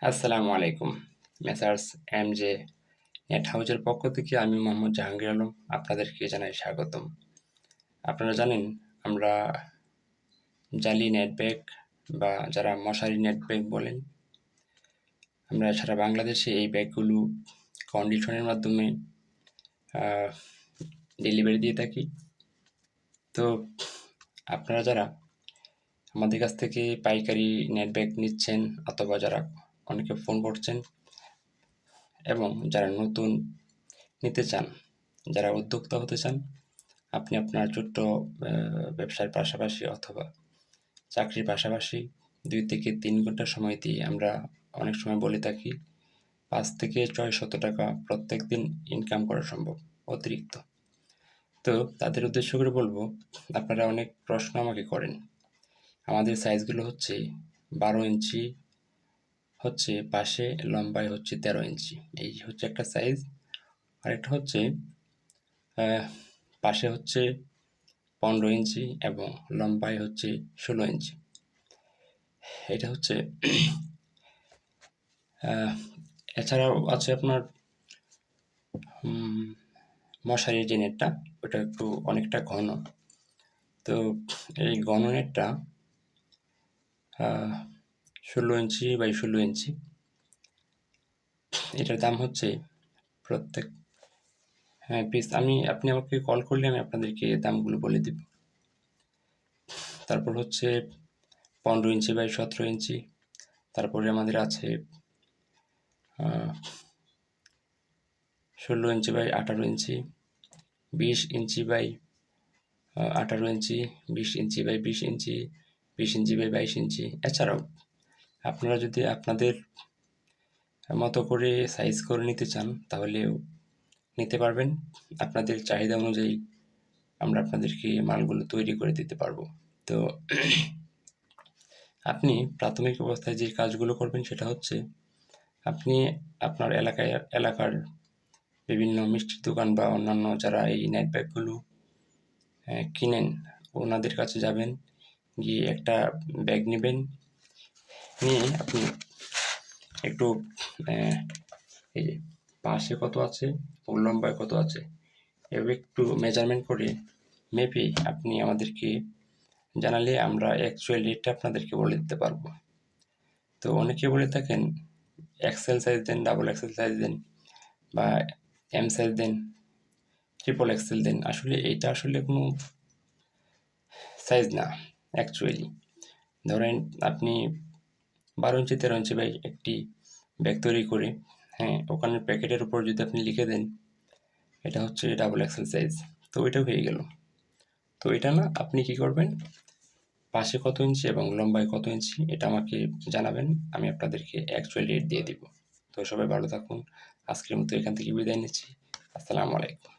আসসালামু আলাইকুম। Messrs এমজে net হাউজের পক্ষ থেকে আমি মোহাম্মদ জাহাঙ্গীর আলম আপনাদেরকে জানাই স্বাগতম। আপনারা জানেন আমরা জালি নেট ব্যাগ বা যারা মশারি নেট ব্যাগ বলেন, আমরা সারা বাংলাদেশে এই ব্যাগগুলো কন্ডিশনের মাধ্যমে ডেলিভারি দিয়ে থাকি। তো আপনারা যারা আমাদের কাছ থেকে পাইকারি নেট ব্যাগ নিচ্ছেন অথবা যারা অনেকে ফোন করছেন এবং যারা নতুন নিতে চান, যারা উদ্যোক্তা হতে চান, আপনি আপনার ছোট্ট ব্যবসার পাশাপাশি অথবা চাকরির পাশাপাশি 2 থেকে 3 ঘন্টা সময় দিয়ে আমরা অনেক সময় বলে থাকি 5 থেকে 600 টাকা প্রত্যেক দিন ইনকাম করা সম্ভব অতিরিক্ত। তো তাদের উদ্দেশ্য করে বলবো, আপনারা অনেক প্রশ্ন আমাকে করেন। আমাদের সাইজগুলো হচ্ছে 12 ইঞ্চি হচ্ছে পাশে, লম্বায় হচ্ছে 13 ইঞ্চি। এই হচ্ছে একটা সাইজ। আরেকটা হচ্ছে পাশে হচ্ছে 15 ইঞ্চি এবং লম্বায় হচ্ছে 16 ইঞ্চি। এটা হচ্ছে এছাড়াও আছে আপনার মশারির যে নেটটা, ওটা একটু অনেকটা ঘন। তো এই ঘন নেটটা 16 ইঞ্চি বাই 16 ইঞ্চি। এটার দাম হচ্ছে প্রত্যেক পিস আপনি আমাকে কল করলে আমি আপনাদেরকে দামগুলো বলে দিব। তারপর হচ্ছে 15 ইঞ্চি বাই 17 ইঞ্চি। তারপরে আমাদের আছে 16 inch by 18 inch, 20 inch by 18 inch, 20 inch by 20 inch, 20 inch by 22 inch. এছাড়াও আপনারা যদি আপনাদের মতো করে সাইজ করে নিতে চান তাহলেও নিতে পারবেন। আপনাদের চাহিদা অনুযায়ী আমরা আপনাদেরকে মালগুলো তৈরি করে দিতে পারবো। তো আপনি প্রাথমিক অবস্থায় যে কাজগুলো করবেন সেটা হচ্ছে, আপনি আপনার এলাকার বিভিন্ন মিষ্টির দোকান বা অন্যান্য যারা এই নেট ব্যাগগুলো কিনেন, ওনাদের কাছে যাবেন, গিয়ে একটা ব্যাগ নেবেন। নিয়ে আপনি একটু এই যে পাশে কত আছে ও লম্বায় কত আছে এভাবে একটু মেজারমেন্ট করে মেপে আপনি আমাদেরকে জানালে আমরা অ্যাকচুয়াল রেটটা আপনাদেরকে বলে দিতে পারবো। তো অনেকে বলে থাকেন এক্সেল সাইজ দেন, ডাবল এক্সেল সাইজ দেন বা এম সাইজ দেন, ট্রিপল এক্সেল দেন। আসলে এটা আসলে কোনো সাইজ না অ্যাকচুয়ালি। ধরেন আপনি 12 ইঞ্চি 13 ইঞ্চি বাই একটি ব্যাগ তৈরি করে, ওখানে প্যাকেটের উপর যদি আপনি লিখে দেন এটা হচ্ছে ডাবল এক্সেল সাইজ, তো এটা হয়ে গেল। তো এটা না, আপনি কি করবেন, পাশে কত ইঞ্চি এবং লম্বায় কত ইঞ্চি এটা আমাকে জানাবেন, আমি আপনাদেরকে অ্যাকচুয়াল রেট দিয়ে দিব। তো সবাই ভালো থাকুন। আজকের মতো এখান থেকে বিদায় নিচ্ছি। আসসালামু আলাইকুম।